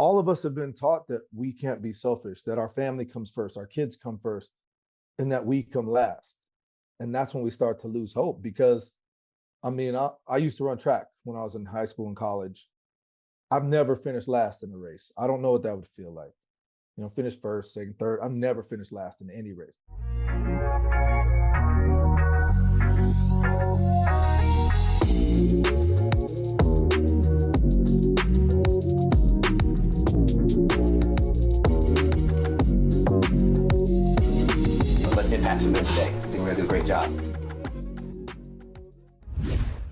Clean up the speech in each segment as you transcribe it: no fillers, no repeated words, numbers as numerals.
all of us have been taught that we can't be selfish, that our family comes first, our kids come first, and that we come last. And that's when we start to lose hope because, I mean, I used to run track when I was in high school and college. I've never finished last in a race. I don't know what that would feel like. You know, finish first, second, third. I've never finished last in any race. Let's impact some men today. I think we're gonna do a great job.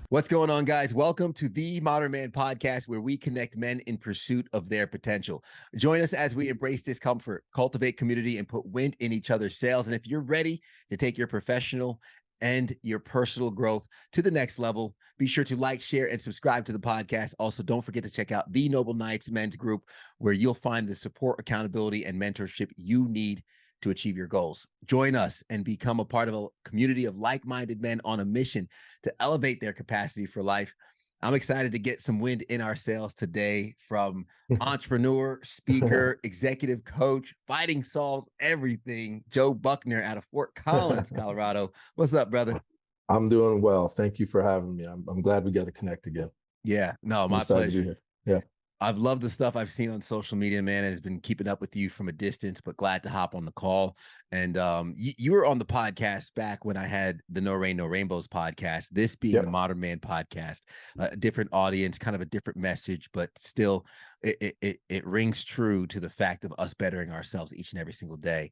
What's going on, guys? Welcome to the Modern Man Podcast, where we connect men in pursuit of their potential. Join us as we embrace discomfort, cultivate community, and put wind in each other's sails. And if you're ready to take your professional and your personal growth to the next level, be sure to like, share, and subscribe to the podcast. Also, don't forget to check out the Noble Knights Men's Group, where you'll find the support, accountability, and mentorship you need to achieve your goals. Join us and become a part of a community of like-minded men on a mission to elevate their capacity for life. I'm excited to get some wind in our sails today from entrepreneur, speaker, executive coach, fighting solves everything, Joe Buckner out of Fort Collins, Colorado. What's up, brother? I'm doing well. Thank you for having me. I'm glad we got to connect again. Yeah, no, my pleasure. pleasure. To be here. Yeah. I've loved the stuff I've seen on social media, man, and has been keeping up with you from a distance, but glad to hop on the call. And you were on the podcast back when I had the No Rain, No Rainbows podcast, this being the Modern Man Podcast, a different audience, kind of a different message, but still it rings true to the fact of us bettering ourselves each and every single day.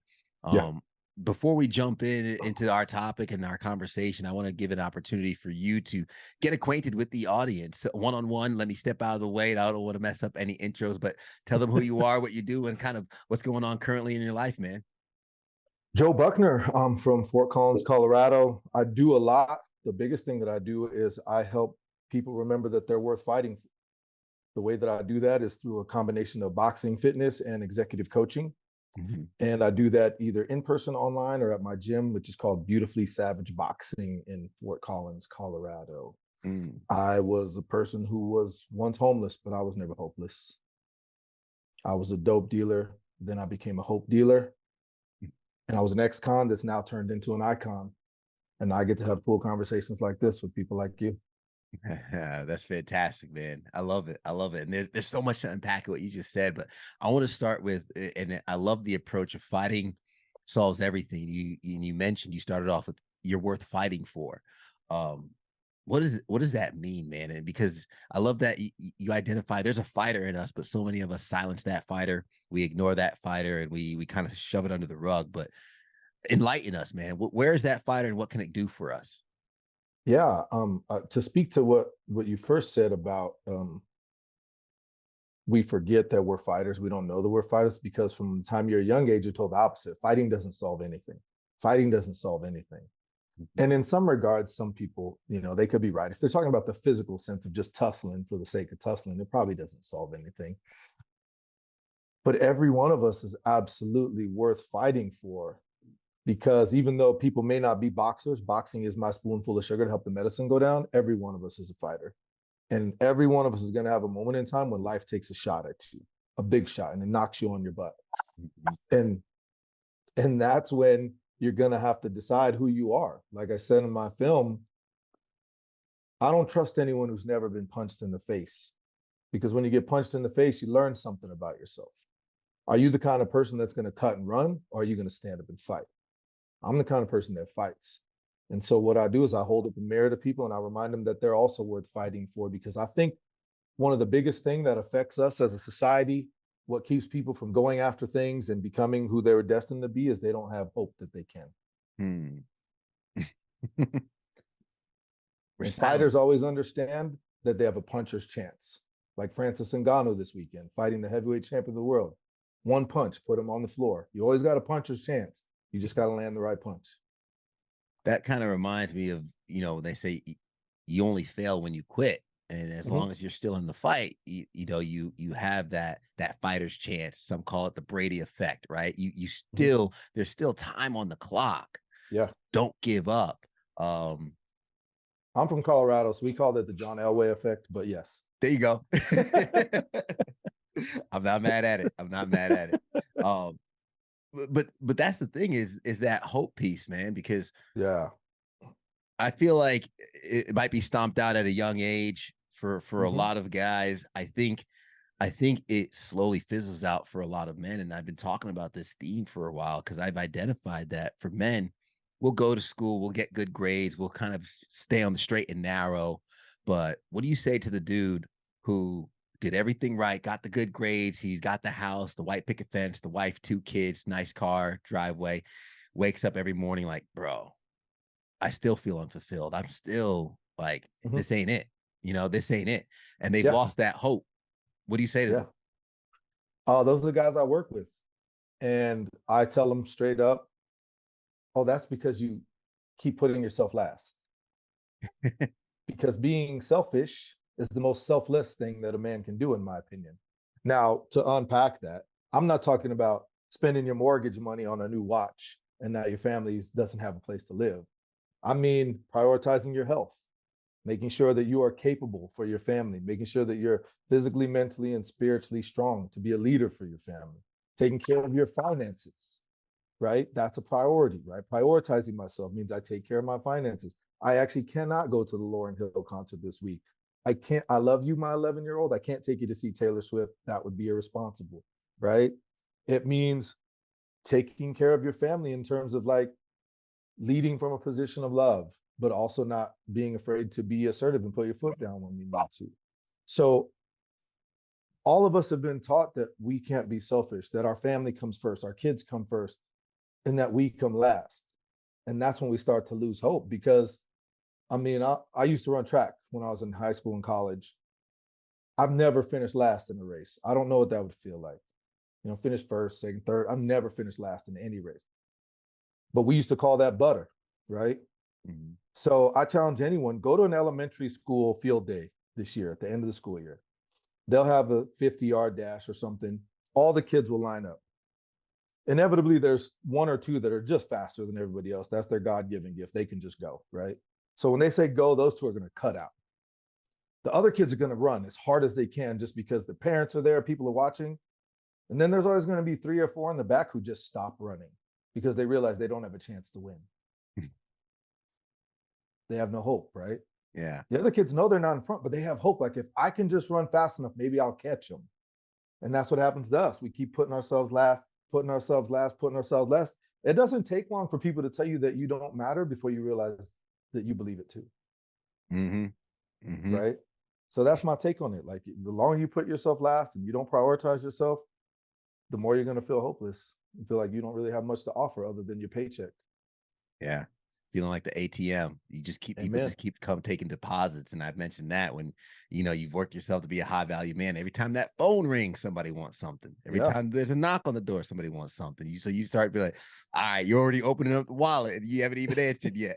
Before we jump into our topic and our conversation, I want to give an opportunity for you to get acquainted with the audience one-on-one. Let me step out of the way. I don't want to mess up any intros, but tell them who you are, what you do, and kind of what's going on currently in your life, man. Joe Buckner. I'm from Fort Collins, Colorado. I do a lot. The biggest thing that I do is I help people remember that they're worth fighting for. The way that I do that is through a combination of boxing, fitness, and executive coaching. Mm-hmm. And I do that either in person, online, or at my gym, which is called Beautifully Savage Boxing in Fort Collins, Colorado. I was a person who was once homeless, but I was never hopeless. I was a dope dealer. Then I became a hope dealer. And I was an ex-con that's now turned into an icon. And I get to have cool conversations like this with people like you. That's fantastic, man. I love it. I love it. And there's so much to unpack what you just said, but I want to start with, and I love the approach of fighting solves everything. You mentioned you started off with you're worth fighting for. What does that mean, man? And because I love that you identify there's a fighter in us, but so many of us silence that fighter. We ignore that fighter and we kind of shove it under the rug. But enlighten us, man. Where is that fighter and what can it do for us? Yeah, to speak to what you first said about we forget that we're fighters. We don't know that we're fighters because from the time you're a young age, you're told the opposite. Fighting doesn't solve anything. Fighting doesn't solve anything. Mm-hmm. And in some regards, some people, they could be right. If they're talking about the physical sense of just tussling for the sake of tussling, it probably doesn't solve anything. But every one of us is absolutely worth fighting for. Because even though people may not be boxers, boxing is my spoonful of sugar to help the medicine go down. Every one of us is a fighter. And every one of us is going to have a moment in time when life takes a shot at you, a big shot, and it knocks you on your butt. And that's when you're going to have to decide who you are. Like I said in my film, I don't trust anyone who's never been punched in the face. Because when you get punched in the face, you learn something about yourself. Are you the kind of person that's going to cut and run, or are you going to stand up and fight? I'm the kind of person that fights. And so what I do is I hold up a mirror to people and I remind them that they're also worth fighting for, because I think one of the biggest things that affects us as a society, what keeps people from going after things and becoming who they were destined to be, is they don't have hope that they can. Fighters always understand that they have a puncher's chance. Like Francis Ngannou this weekend, fighting the heavyweight champion of the world. One punch, put him on the floor. You always got a puncher's chance. You just got to land the right punch. That kind of reminds me of, they say you only fail when you quit. And as long as you're still in the fight, you have that fighter's chance. Some call it the Brady effect, right? You still, there's still time on the clock. Yeah. Don't give up. I'm from Colorado, so we call it the John Elway effect, but yes. There you go. I'm not mad at it. I'm not mad at it. But that's the thing is that hope piece, man, because Yeah. I feel like it might be stomped out at a young age for a Hmm. lot of guys. I think it slowly fizzles out for a lot of men. And I've been talking about this theme for a while because I've identified that for men, we'll go to school, we'll get good grades, we'll kind of stay on the straight and narrow. But what do you say to the dude who did everything right, got the good grades, he's got the house, the white picket fence, the wife, 2 kids, nice car, driveway, wakes up every morning like, bro, I still feel unfulfilled. I'm still like, Hmm. this ain't it. This ain't it. And they've Yeah. lost that hope. What do you say to Yeah. them? Those are the guys I work with. And I tell them straight up, oh, that's because you keep putting yourself last. Because being selfish is the most selfless thing that a man can do, in my opinion. Now, to unpack that, I'm not talking about spending your mortgage money on a new watch and now your family doesn't have a place to live. I mean, prioritizing your health, making sure that you are capable for your family, making sure that you're physically, mentally, and spiritually strong to be a leader for your family, taking care of your finances, right? That's a priority, right? Prioritizing myself means I take care of my finances. I actually cannot go to the Lauryn Hill concert this week. I can't, I love you, my 11-year-old. I can't take you to see Taylor Swift. That would be irresponsible, right? It means taking care of your family in terms of like leading from a position of love, but also not being afraid to be assertive and put your foot down when you need to. So all of us have been taught that we can't be selfish, that our family comes first, our kids come first, and that we come last. And that's when we start to lose hope because I mean, I used to run track when I was in high school and college. I've never finished last in a race. I don't know what that would feel like. Finish first, second, third. I've never finished last in any race. But we used to call that butter, right? Mhm. So I challenge anyone, go to an elementary school field day this year at the end of the school year. They'll have a 50-yard dash or something. All the kids will line up. Inevitably, there's one or two that are just faster than everybody else. That's their God-given gift. They can just go, right? So when they say go, those two are going to cut out. The other kids are going to run as hard as they can just because the parents are there, people are watching. And then there's always going to be 3 or 4 in the back who just stop running because they realize they don't have a chance to win. They have no hope, right? Yeah. The other kids know they're not in front, but they have hope. Like if I can just run fast enough, maybe I'll catch them. And that's what happens to us. We keep putting ourselves last, putting ourselves last, putting ourselves last. It doesn't take long for people to tell you that you don't matter before you realize that you believe it too. Mm-hmm. Mm-hmm. Right? So that's my take on it. Like the longer you put yourself last and you don't prioritize yourself, the more you're going to feel hopeless and feel like you don't really have much to offer other than your paycheck. Yeah. Feeling like the ATM. People Amen. just keep taking deposits. And I've mentioned that when, you've worked yourself to be a high value man. Every time that phone rings, somebody wants something. Every Yeah. time there's a knock on the door, somebody wants something. So you start to be like, all right, you're already opening up the wallet and you haven't even answered yet.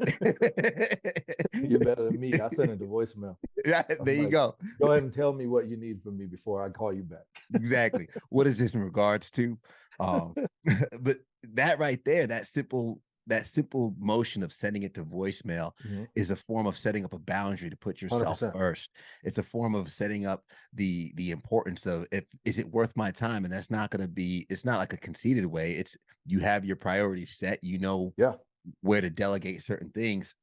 You're better than me. I sent it to voicemail. Yeah, there you go. Go ahead and tell me what you need from me before I call you back. Exactly. What is this in regards to? But that right there, that simple motion of sending it to voicemail is a form of setting up a boundary to put yourself 100%. first. It's a form of setting up the importance of is it worth my time? And that's not going to be, it's not like a conceited way. It's you have your priorities set, Yeah. where to delegate certain things.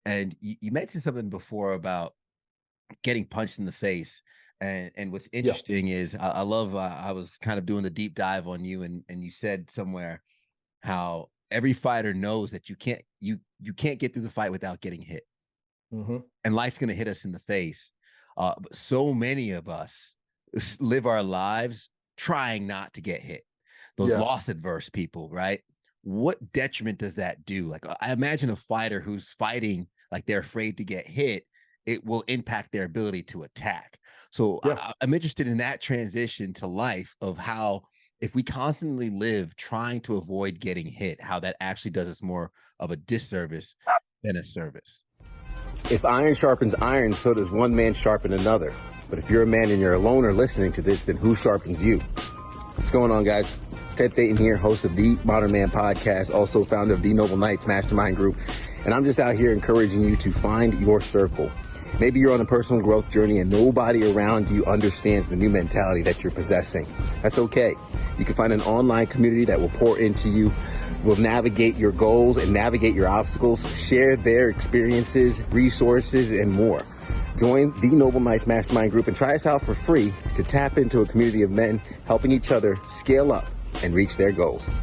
And you mentioned something before about getting punched in the face. And what's interesting is I love, I was kind of doing the deep dive on you and you said somewhere how every fighter knows that you can't get through the fight without getting hit. And life's going to hit us in the face. But so many of us live our lives trying not to get hit. Those loss adverse people, right? What detriment does that do? Like I imagine a fighter who's fighting like they're afraid to get hit, it will impact their ability to attack. So I'm interested in that transition to life of how if we constantly live trying to avoid getting hit, how that actually does us more of a disservice than a service. If iron sharpens iron, so does one man sharpen another. But if you're a man and you're alone or listening to this, then who sharpens you? What's going on, guys? Ted Phaeton here, host of the Modern Man podcast, also founder of the Noble Knights Mastermind Group. And I'm just out here encouraging you to find your circle. Maybe you're on a personal growth journey and nobody around you understands the new mentality that you're possessing. That's okay. You can find an online community that will pour into you, will navigate your goals and navigate your obstacles, share their experiences, resources, and more. Join the Noble Knights Mastermind Group and try us out for free to tap into a community of men helping each other scale up and reach their goals.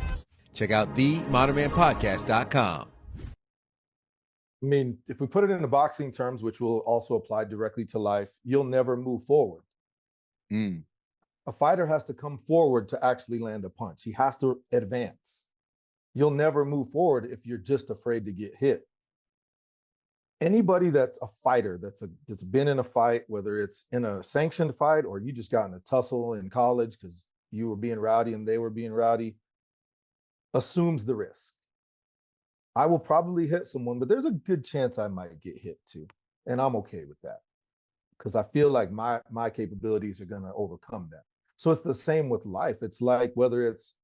Check out themodernmanpodcast.com. I mean, if we put it into boxing terms, which will also apply directly to life, you'll never move forward. A fighter has to come forward to actually land a punch. He has to advance. You'll never move forward if you're just afraid to get hit. Anybody that's a fighter, that's been in a fight, whether it's in a sanctioned fight or you just got in a tussle in college because you were being rowdy and they were being rowdy, assumes the risk. I will probably hit someone, but there's a good chance I might get hit too. And I'm okay with that because I feel like my capabilities are going to overcome that. So it's the same with life. It's like whether it's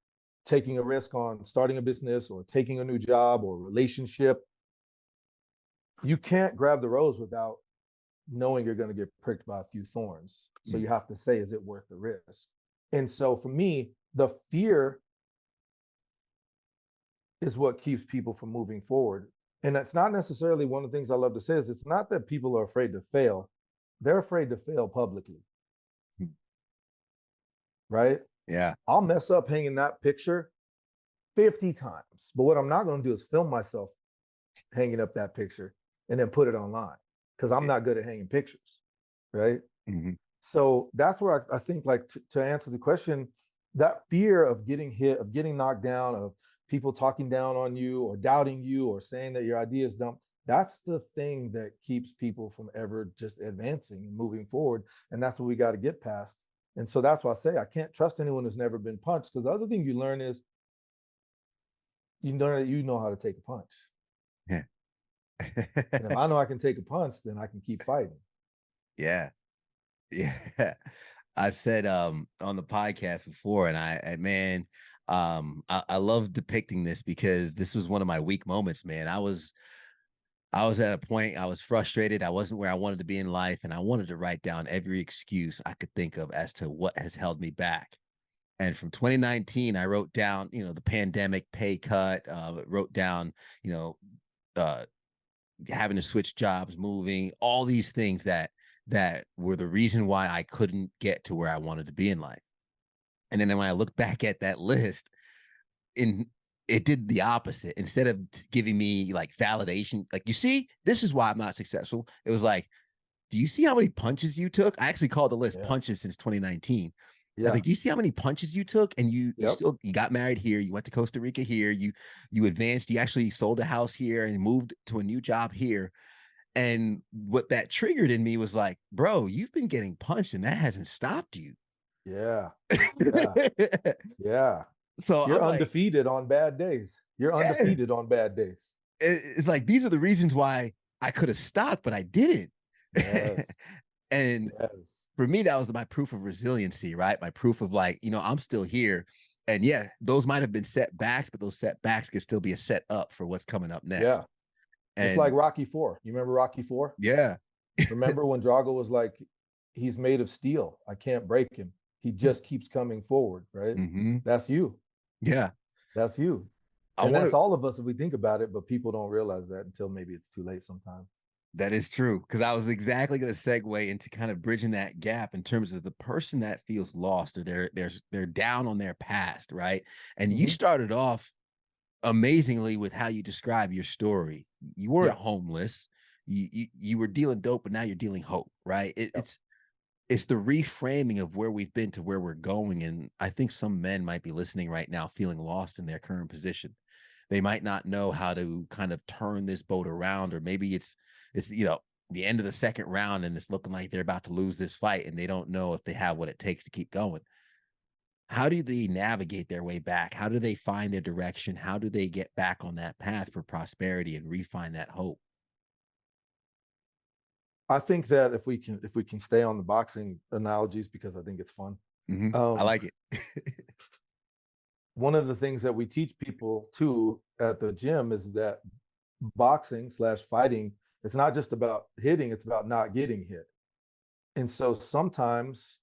taking a risk on starting a business or taking a new job or relationship, you can't grab the rose without knowing you're going to get pricked by a few thorns. So you have to say, is it worth the risk? And so for me, the fear is what keeps people from moving forward. And that's not necessarily one of the things I love to say is it's not that people are afraid to fail. They're afraid to fail publicly. Right? Yeah. I'll mess up hanging that picture 50 times. But what I'm not going to do is film myself hanging up that picture and then put it online because I'm not good at hanging pictures. Right? So that's where I think, like, to answer the question, that fear of getting hit, of getting knocked down, of people talking down on you or doubting you or saying that your idea is dumb, that's the thing that keeps people from ever just advancing and moving forward. And that's what we got to get past. And so that's why I say I can't trust anyone who's never been punched, because the other thing you learn is you learn that you know how to take a punch. Yeah. And if I know I can take a punch, then I can keep fighting. Yeah. I've said on the podcast before, and I love depicting this because this was one of my weak moments, man. I was at a point, I was frustrated. I wasn't where I wanted to be in life, and I wanted to write down every excuse I could think of as to what has held me back. And from 2019, I wrote down, the pandemic, pay cut, wrote down, having to switch jobs, moving, all these things that were the reason why I couldn't get to where I wanted to be in life. And then when I look back at that list, it did the opposite. Instead of giving me like validation, like, you see, this is why I'm not successful. It was like, do you see how many punches you took? I actually called the list punches since 2019. I was like, do you see how many punches you took? And you got married here. You went to Costa Rica here. You advanced. You actually sold a house here and moved to a new job here. And what that triggered in me was like, bro, you've been getting punched and that hasn't stopped you. Yeah. So you're I'm undefeated on bad days. You're undefeated on bad days. It's like, these are the reasons why I could have stopped, but I didn't. Yes. And for me, that was my proof of resiliency, right? My proof of like, I'm still here. And yeah, those might have been setbacks, but those setbacks could still be a set up for what's coming up next. Yeah. And it's like Rocky IV. You remember Rocky IV? Yeah. Remember when Drago was like, he's made of steel. I can't break him. He just keeps coming forward, right? That's you. Yeah. That's you. And that's all of us if we think about it, but people don't realize that until maybe it's too late sometimes. That is true. Because I was exactly going to segue into kind of bridging that gap in terms of the person that feels lost or they're down on their past, right? And you started off amazingly with how you describe your story. You weren't homeless. You were dealing dope, but now you're dealing hope, right? It's the reframing of where we've been to where we're going. And I think some men might be listening right now feeling lost in their current position. They might not know how to kind of turn this boat around, or maybe it's the end of the second round and it's looking like they're about to lose this fight and they don't know if they have what it takes to keep going. How do they navigate their way back? How do they find their direction? How do they get back on that path for prosperity and refine that hope? I think that if we can stay on the boxing analogies, because I think it's fun. I like it. One of the things that we teach people too at the gym is that boxing / fighting It's not just about hitting, it's about not getting hit. And so sometimes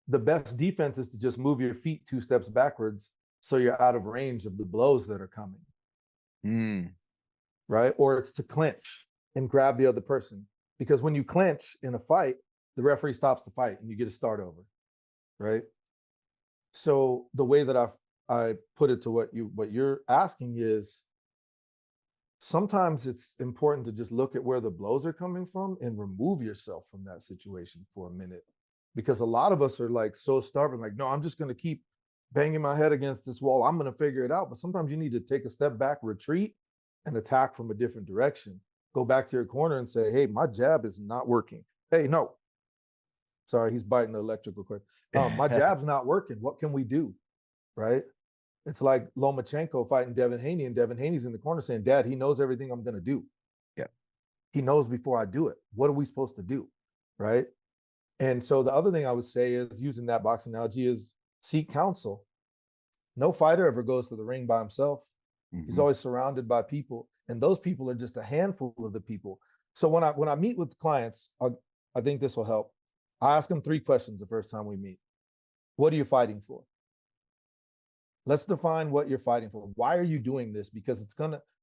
the best defense is to just move your feet 2 steps backwards so you're out of range of the blows that are coming. Right? Or it's to clinch and grab the other person. Because when you clinch in a fight, the referee stops the fight and you get to start over. Right? So the way that I put it to what you're asking is, sometimes it's important to just look at where the blows are coming from and remove yourself from that situation for a minute. Because a lot of us are like so stubborn, like, no, I'm just going to keep banging my head against this wall. I'm going to figure it out. But sometimes you need to take a step back, retreat, and attack from a different direction. Go back to your corner and say, hey, my jab is not working. Hey, no. Sorry, he's biting the electrical cord. My jab's not working. What can we do? Right? It's like Lomachenko fighting Devin Haney, and Devin Haney's in the corner saying, Dad, he knows everything I'm going to do. Yeah. He knows before I do it. What are we supposed to do? Right? And so the other thing I would say is, using that boxing analogy, is seek counsel. No fighter ever goes to the ring by himself. He's always surrounded by people, and those people are just a handful of the people. So when I meet with clients, I think this will help. I ask them 3 questions the first time we meet. What are you fighting for? Let's define what you're fighting for. Why are you doing this? Because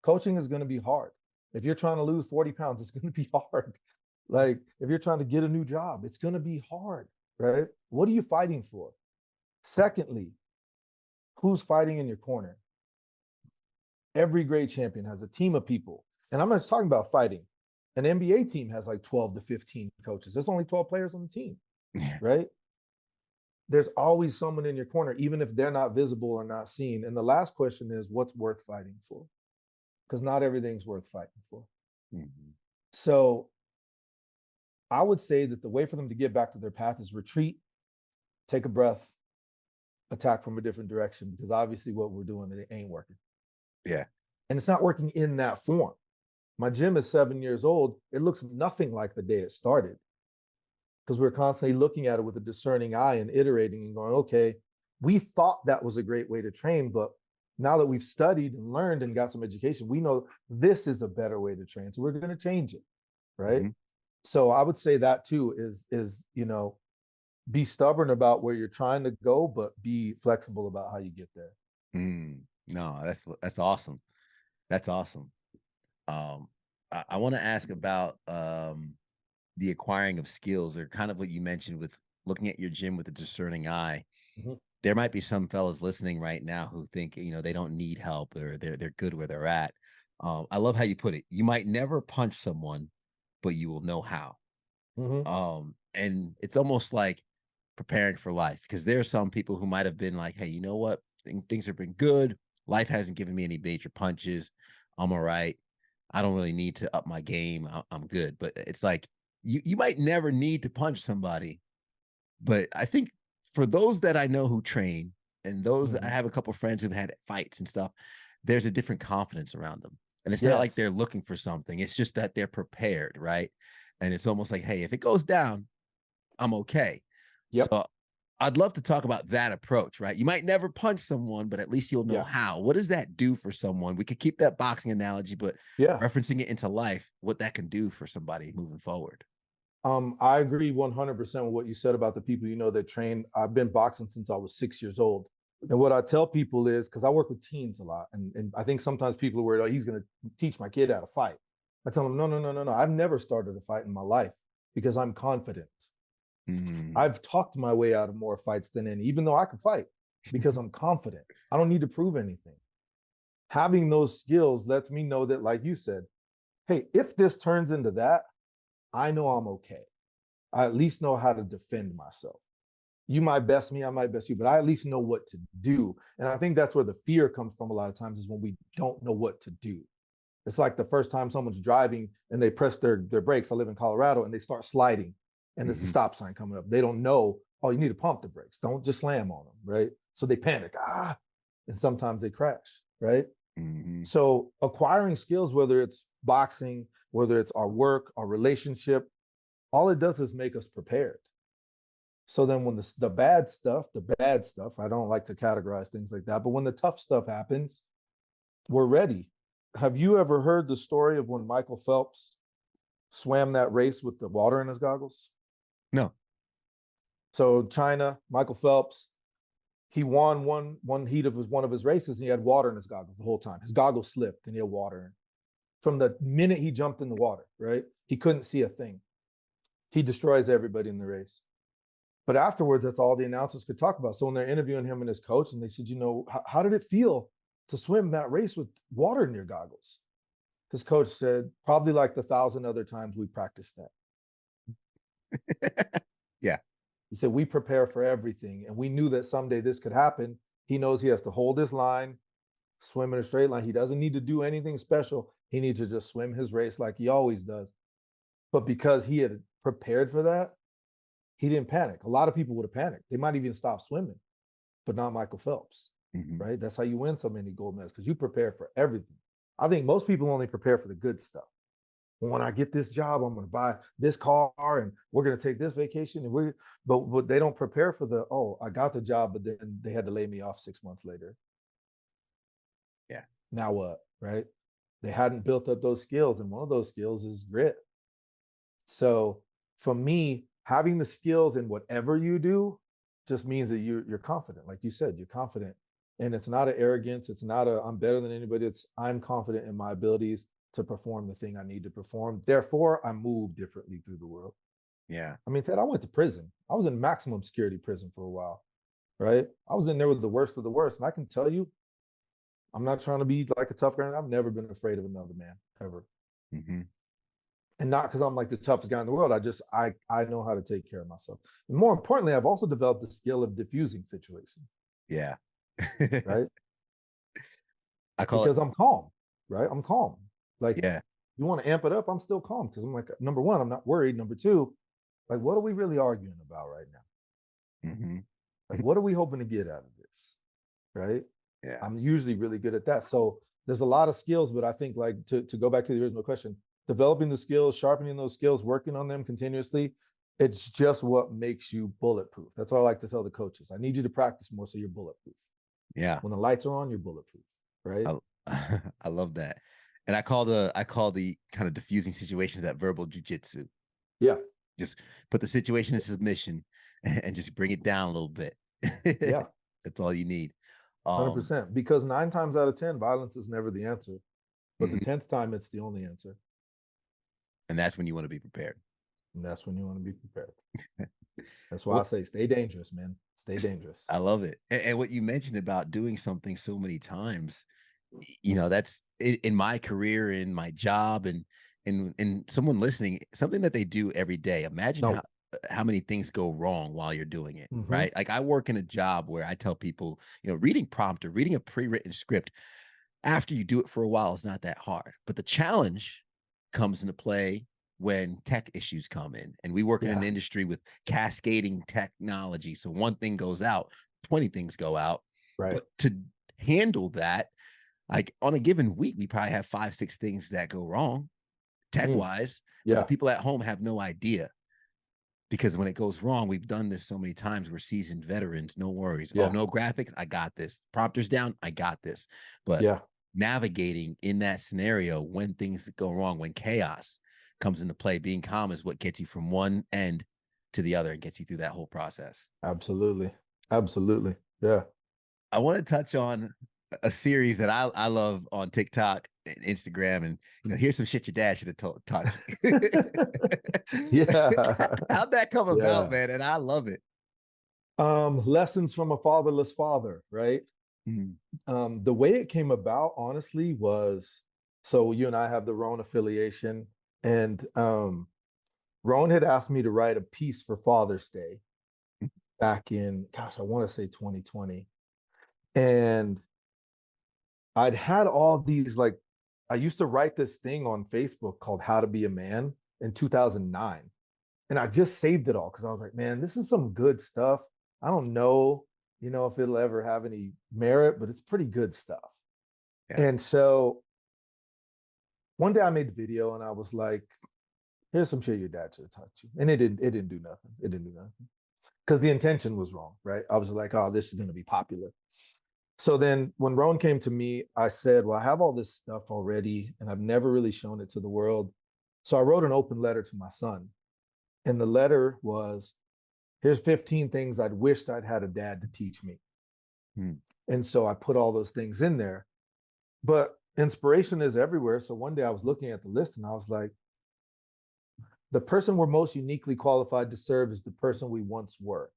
coaching is going to be hard. If you're trying to lose 40 pounds, it's going to be hard. Like, if you're trying to get a new job, it's going to be hard, right? What are you fighting for? Secondly, who's fighting in your corner? Every great champion has a team of people. And I'm not just talking about fighting. An NBA team has like 12 to 15 coaches. There's only 12 players on the team, right? There's always someone in your corner, even if they're not visible or not seen. And the last question is, what's worth fighting for? Because not everything's worth fighting for. So I would say that the way for them to get back to their path is retreat, take a breath, attack from a different direction, because obviously what we're doing, it ain't working. Yeah. And it's not working in that form. My gym is 7 years old. It looks nothing like the day it started, because we're constantly looking at it with a discerning eye and iterating and going, okay, we thought that was a great way to train, but now that we've studied and learned and got some education, we know this is a better way to train. So we're going to change it. Right. So I would say that too is, be stubborn about where you're trying to go, but be flexible about how you get there. No, that's awesome. That's awesome. I want to ask about the acquiring of skills, or kind of what you mentioned with looking at your gym with a discerning eye. There might be some fellas listening right now who think, they don't need help, or they're good where they're at. I love how you put it. You might never punch someone, but you will know how. And it's almost like preparing for life, because there are some people who might have been like, hey, you know what? Things have been good. Life hasn't given me any major punches. I'm all right. I don't really need to up my game. I'm good. But it's like, you might never need to punch somebody. But I think for those that I know who train, and those that I have a couple of friends who've had fights and stuff, there's a different confidence around them. And it's not like they're looking for something. It's just that they're prepared, right? And it's almost like, hey, if it goes down, I'm okay. So I'd love to talk about that approach, right? You might never punch someone, but at least you'll know how. What does that do for someone? We could keep that boxing analogy, but referencing it into life, what that can do for somebody moving forward. I agree 100% with what you said about the people that train. I've been boxing since I was 6 years old. And what I tell people is, because I work with teens a lot, and I think sometimes people are worried, oh, he's going to teach my kid how to fight. I tell them, no. I've never started a fight in my life because I'm confident. I've talked my way out of more fights than any, even though I can fight, because I'm confident. I don't need to prove anything. Having those skills lets me know that, like you said, hey, if this turns into that, I know I'm okay. I at least know how to defend myself. You might best me, I might best you, but I at least know what to do. And I think that's where the fear comes from a lot of times, is when we don't know what to do. It's like the first time someone's driving and they press their brakes. I live in Colorado, and they start sliding, and there's a stop sign coming up. They don't know, oh, you need to pump the brakes. Don't just slam on them, right? So they panic, and sometimes they crash, right? So acquiring skills, whether it's boxing, whether it's our work, our relationship, all it does is make us prepared. So then when the bad stuff, I don't like to categorize things like that, but when the tough stuff happens, we're ready. Have you ever heard the story of when Michael Phelps swam that race with the water in his goggles? No. So China, Michael Phelps, he won one heat of one of his races, and he had water in his goggles the whole time. His goggles slipped, and he had water in. From the minute he jumped in the water, right? He couldn't see a thing. He destroys everybody in the race. But afterwards, that's all the announcers could talk about. So when they're interviewing him and his coach, and they said, how did it feel to swim that race with water in your goggles? His coach said, probably like the 1,000 other times we practiced that. Yeah. He said, we prepare for everything. And we knew that someday this could happen. He knows he has to hold his line, swim in a straight line. He doesn't need to do anything special. He needs to just swim his race like he always does. But because he had prepared for that, he didn't panic. A lot of people would have panicked. They might even stop swimming, but not Michael Phelps, right? That's how you win so many gold medals, because you prepare for everything. I think most people only prepare for the good stuff. When I get this job, I'm going to buy this car and we're going to take this vacation. And but they don't prepare for I got the job, but then they had to lay me off 6 months later. Yeah. Now what, right? They hadn't built up those skills. And one of those skills is grit. So for me, having the skills in whatever you do just means that you're confident. Like you said, you're confident. And it's not an arrogance. It's not I'm better than anybody. It's I'm confident in my abilities to perform the thing I need to perform. Therefore, I move differently through the world. Yeah. I mean, Ted, I went to prison. I was in maximum security prison for a while, right? I was in there with the worst of the worst. And I can tell you, I'm not trying to be like a tough guy. I've never been afraid of another man, ever. And not because I'm like the toughest guy in the world. I know how to take care of myself. And more importantly, I've also developed the skill of diffusing situations. Yeah. Right. Because I'm calm, right? I'm calm. Like, yeah, you want to amp it up, I'm still calm, because I'm like, number one, I'm not worried. Number two, like, what are we really arguing about right now? Like, what are we hoping to get out of this? Right. Yeah. I'm usually really good at that. So there's a lot of skills, but I think, like, to go back to the original question, developing the skills, sharpening those skills, working on them continuously, it's just what makes you bulletproof. That's what I like to tell the coaches. I need you to practice more so you're bulletproof. Yeah. When the lights are on, you're bulletproof, right? I love that. And I call the kind of diffusing situation that verbal jujitsu. Yeah. Just put the situation in submission and just bring it down a little bit. Yeah. That's all you need. 100%. Because 9 times out of 10, violence is never the answer. But the 10th time, it's the only answer. And that's when you want to be prepared. And that's when you want to be prepared. That's why I say stay dangerous, man. Stay dangerous. I love it. And what you mentioned about doing something so many times, that's in my career, in my job, and someone listening, something that they do every day. Imagine how many things go wrong while you're doing it, right? Like, I work in a job where I tell people, reading prompter, reading a pre-written script, after you do it for a while, is not that hard. But the challenge comes into play when tech issues come in, and we work in an industry with cascading technology. So one thing goes out, 20 things go out. Right. But to handle that, like, on a given week, we probably have 5-6 things that go wrong tech wise. Yeah. The people at home have no idea, because when it goes wrong, we've done this so many times. We're seasoned veterans. No worries. Oh, no graphics, I got this. Prompters down, I got this. But navigating in that scenario, when things go wrong, when chaos comes into play, being calm is what gets you from one end to the other and gets you through that whole process. Absolutely. Absolutely. Yeah. I want to touch on a series that I love on TikTok and Instagram, and here's some shit your dad should have taught you. Yeah. How'd that come about, man? And I love it. Lessons from a fatherless father, right? The way it came about, honestly, was, so you and I have the Roan affiliation, and Roan had asked me to write a piece for Father's Day back in, I want to say 2020. And I'd had all these, like, I used to write this thing on Facebook called How to Be a Man in 2009. And I just saved it all because I was like, man, this is some good stuff. I don't know, if it'll ever have any merit, but it's pretty good stuff. Yeah. And so one day I made the video and I was like, here's some shit your dad should have taught you. And it didn't do nothing. It didn't do nothing. Because the intention was wrong, right? I was like, oh, this is going to be popular. So then when Roan came to me, I said, well, I have all this stuff already, and I've never really shown it to the world. So I wrote an open letter to my son. And the letter was, here's 15 things I'd wished I'd had a dad to teach me. And so I put all those things in there. But inspiration is everywhere. So one day I was looking at the list and I was like, the person we're most uniquely qualified to serve is the person we once were.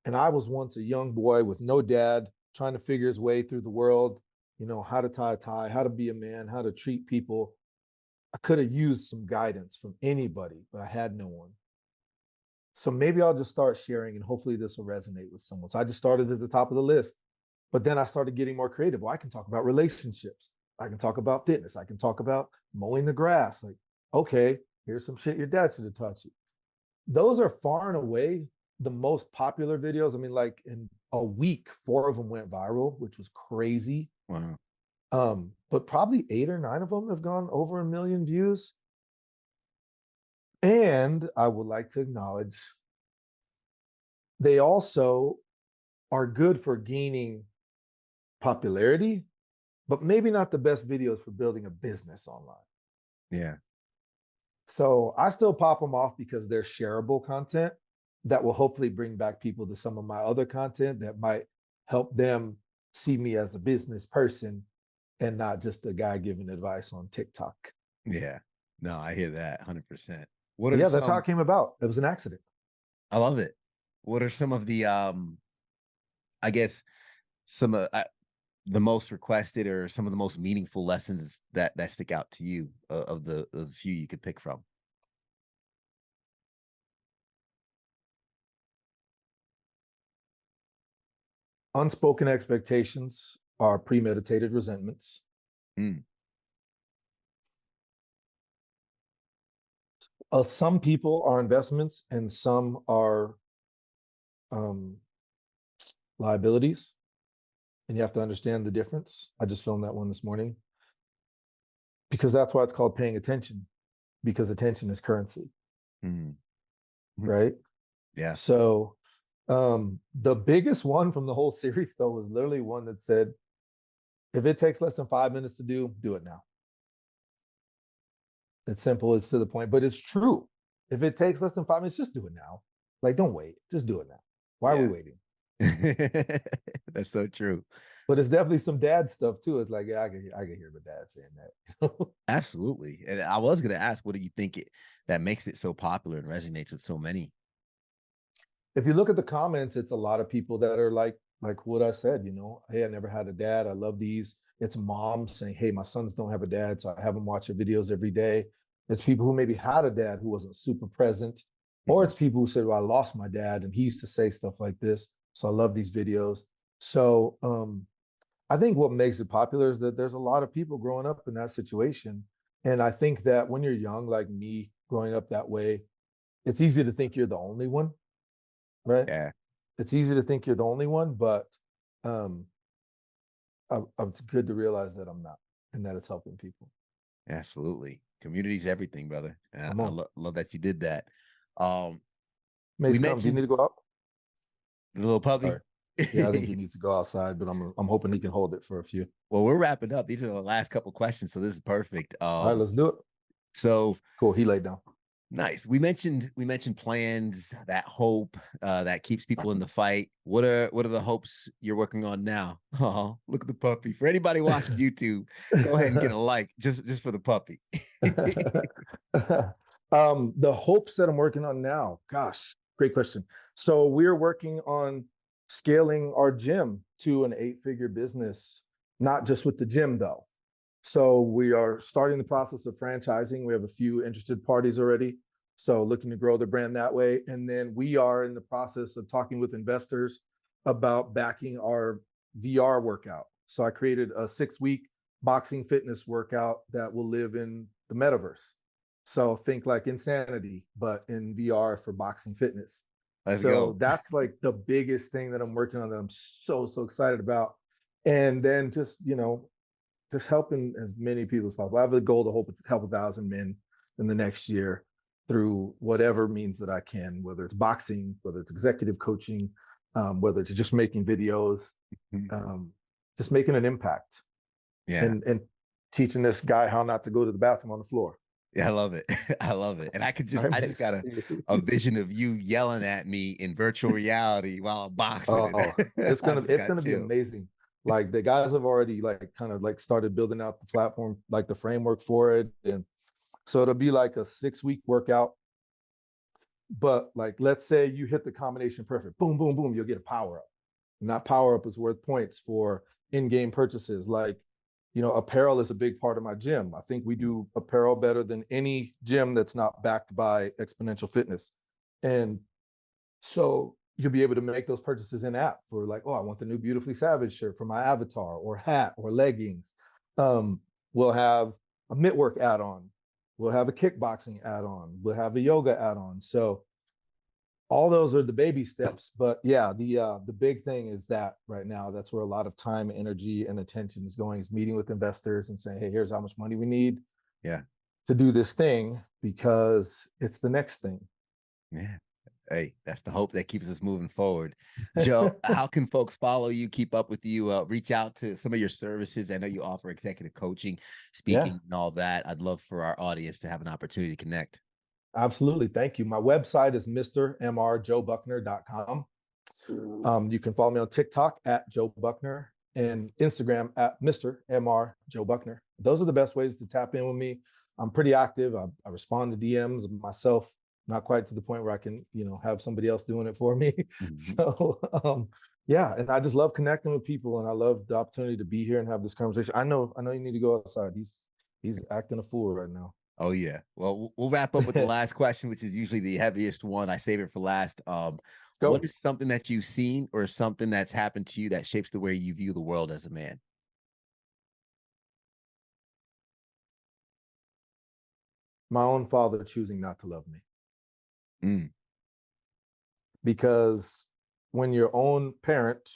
And I was once a young boy with no dad, trying to figure his way through the world, you know, how to tie a tie, how to be a man, how to treat people. I could have used some guidance from anybody, but I had no one. So maybe I'll just start sharing and hopefully this will resonate with someone. So I just started at the top of the list, but then I started getting more creative. Well, I can talk about relationships. I can talk about fitness. I can talk about mowing the grass. Like, okay, here's some shit your dad should have taught you. Those are far and away the most popular videos. I mean, like in a week, 4 of them went viral, which was crazy. Wow. But probably 8 or 9 of them have gone over 1 million views. And I would like to acknowledge they also are good for gaining popularity, but maybe not the best videos for building a business online. Yeah. So I still pop them off because they're shareable content that will hopefully bring back people to some of my other content that might help them see me as a business person and not just a guy giving advice on TikTok. Yeah. No, I hear that 100%. Yeah, that's how it came about. It was an accident. I love it. What are some of the, I guess, some of the most requested or some of the most meaningful lessons that stick out to you of the few you could pick from? Unspoken expectations are premeditated resentments. Some people are investments and some are liabilities. And you have to understand the difference. I just filmed that one this morning because that's why it's called paying attention, because attention is currency. Right? Yeah. So the biggest one from the whole series, though, was literally one that said, if it takes less than 5 minutes to do it now. It's simple, it's to the point, but it's true. If it takes less than 5 minutes, just do it now. Like, don't wait, just do it now. Why are we waiting? That's so true. But it's definitely some dad stuff too. It's like, yeah, I can hear my dad saying that. Absolutely. And I was going to ask, what do you think that makes it so popular and resonates with so many? If you look at the comments, it's a lot of people that are like what I said, you know, hey, I never had a dad. I love these. It's moms saying, hey, my sons don't have a dad, so I have them watch your videos every day. It's people who maybe had a dad who wasn't super present. Or it's people who said, well, I lost my dad and he used to say stuff like this. So I love these videos. So I think what makes it popular is that there's a lot of people growing up in that situation. And I think that when you're young, like me growing up that way, it's easy to think you're the only one, right? Yeah. It's easy to think you're the only one, but it's good to realize that I'm not and that it's helping people. Absolutely. Community's everything, brother. And I love that you did that. Mace, do you need to go out? The little puppy. Sorry. Yeah, I think he needs to go outside, but I'm hoping he can hold it for a few. Well, we're wrapping up. These are the last couple questions, so this is perfect. All right, let's do it. So cool. He laid down. Nice. We mentioned plans, that hope that keeps people in the fight. What are the hopes you're working on now? Oh, look at the puppy. For anybody watching YouTube, go ahead and get a like just for the puppy. The hopes that I'm working on now, gosh, great question. So we're working on scaling our gym to an 8-figure business, not just with the gym though. So we are starting the process of franchising. We have a few interested parties already. So looking to grow the brand that way. And then we are in the process of talking with investors about backing our VR workout. So I created a 6-week boxing fitness workout that will live in the metaverse. So think like Insanity, but in VR for boxing fitness. Let's go. That's like the biggest thing that I'm working on that I'm so excited about. And then just helping as many people as possible. I have a goal to help 1,000 men in the next year through whatever means that I can, whether it's boxing, whether it's executive coaching, whether it's just making videos, just making an impact. Yeah. And teaching this guy how not to go to the bathroom on the floor. Yeah, I love it. I love it. And I just got miss you. a vision of you yelling at me in virtual reality while I'm boxing. Oh, And I just it's got gonna be chills. amazing. Like the guys have already like kind of like started building out the platform, like the framework for it. And so it'll be like a 6-week workout. But like let's say you hit the combination perfect, boom, boom, boom, you'll get a power up. And that power up is worth points for in-game purchases. Like, apparel is a big part of my gym. I think we do apparel better than any gym that's not backed by Exponential Fitness. And so you'll be able to make those purchases in app for like, oh, I want the new Beautifully Savage shirt for my avatar or hat or leggings. We'll have a mitt work add-on. We'll have a kickboxing add-on. We'll have a yoga add-on. So all those are the baby steps. But yeah, the big thing is that right now, that's where a lot of time, energy, and attention is going, is meeting with investors and saying, hey, here's how much money we need Yeah. to do this thing, because it's the next thing. Yeah. Hey, that's the hope that keeps us moving forward. Joe, how can folks follow you, keep up with you, reach out to some of your services? I know you offer executive coaching, speaking, Yeah, and all that. I'd love for our audience to have an opportunity to connect. absolutely. Thank you. My website is mrmrjoebuckner.com. You can follow me on TikTok at Joe Buckner and Instagram at Mr. Mr. Joe Buckner. Those are the best ways to tap in with me. I'm pretty active. I respond to DMs myself, not quite to the point where I can, have somebody else doing it for me. So, yeah, and I just love connecting with people, and I love the opportunity to be here and have this conversation. I know you need to go outside. He's acting a fool right now. Oh yeah. Well, we'll wrap up with the last question, which is usually the heaviest one. I save it for last. Let's What go. is something that you've seen or something that's happened to you that shapes the way you view the world as a man? My own father choosing not to love me. Mm, Because when your own parent,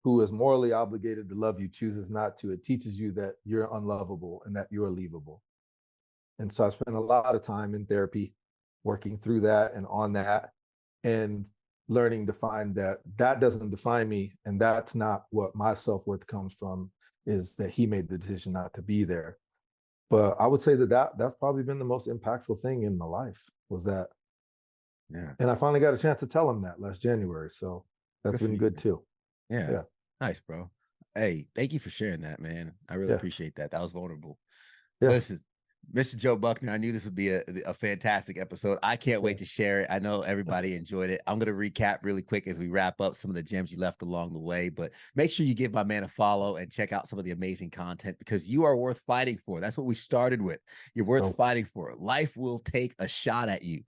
who is morally obligated to love you, chooses not to, it teaches you that you're unlovable and that you're leavable. And so I spent a lot of time in therapy working through that and on that, and learning to find that that doesn't define me, and that's not what my self-worth comes from, is that he made the decision not to be there. But I would say that's probably been the most impactful thing in my life, was that. yeah. And I finally got a chance to tell him that last January. So that's Good for been you. good too. Yeah. Yeah. Nice, bro. Hey, thank you for sharing that, man. I really Yeah. appreciate that. That was vulnerable. Yeah. Listen, Mr. Joe Buckner, I knew this would be a fantastic episode. I can't wait to share it. I know everybody enjoyed it. I'm going to recap really quick as we wrap up some of the gems you left along the way, but make sure you give my man a follow and check out some of the amazing content, because you are worth fighting for. That's what we started with. You're worth fighting for. Life will take a shot at you.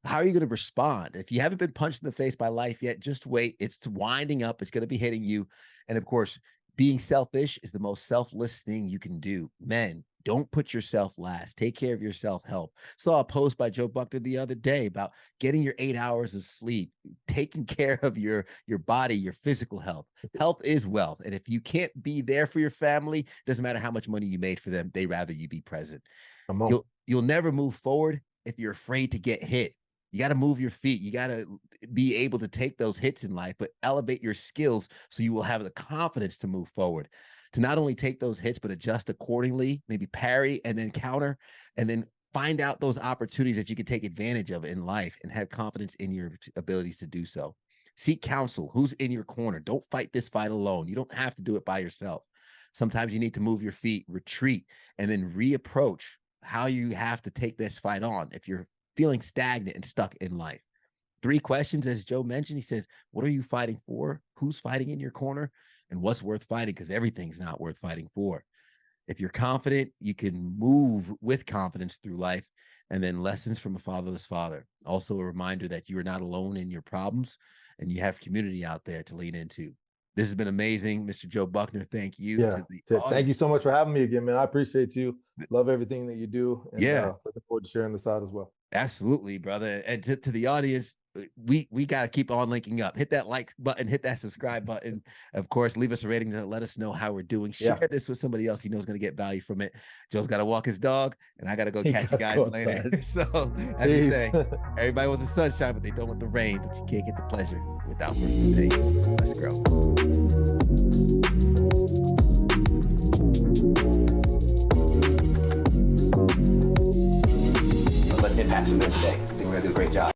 How are you going to respond? If you haven't been punched in the face by life yet, just wait. It's winding up. It's going to be hitting you. And of course, being selfish is the most selfless thing you can do. Men, don't put yourself last. Take care of yourself. Help. Saw a post by Joe Buckner the other day about getting your 8 hours of sleep, taking care of your body, your physical health. Health is wealth. And if you can't be there for your family, doesn't matter how much money you made for them, they rather you be present. You'll never move forward if you're afraid to get hit. You got to move your feet. You got to be able to take those hits in life, but elevate your skills so you will have the confidence to move forward, to not only take those hits, but adjust accordingly, maybe parry and then counter, and then find out those opportunities that you can take advantage of in life and have confidence in your abilities to do so. Seek counsel. Who's in your corner? Don't fight this fight alone. You don't have to do it by yourself. Sometimes you need to move your feet, retreat, and then reapproach how you have to take this fight on if you're feeling stagnant and stuck in life. 3 questions, as Joe mentioned. He says, what are you fighting for? Who's fighting in your corner? And what's worth fighting? Because everything's not worth fighting for. If you're confident, you can move with confidence through life. And then lessons from a fatherless father. Also a reminder that you are not alone in your problems, and you have community out there to lean into. This has been amazing. Mr. Joe Buckner, thank you. Yeah. Thank you so much for having me again, man. I appreciate you. Love everything that you do. And looking forward to sharing this out as well. Absolutely, brother. And to the audience, we got to keep on linking up. Hit that like button, hit that subscribe button. Of course, leave us a rating to let us know how we're doing. Share this with somebody else you know is going to get value from it. Joe's got to walk his dog, and I got to go catch you guys later. So, as we say, everybody wants the sunshine, but they don't want the rain. But you can't get the pleasure without personal pain. Let's grow. have some in today. I think we're gonna do a great job.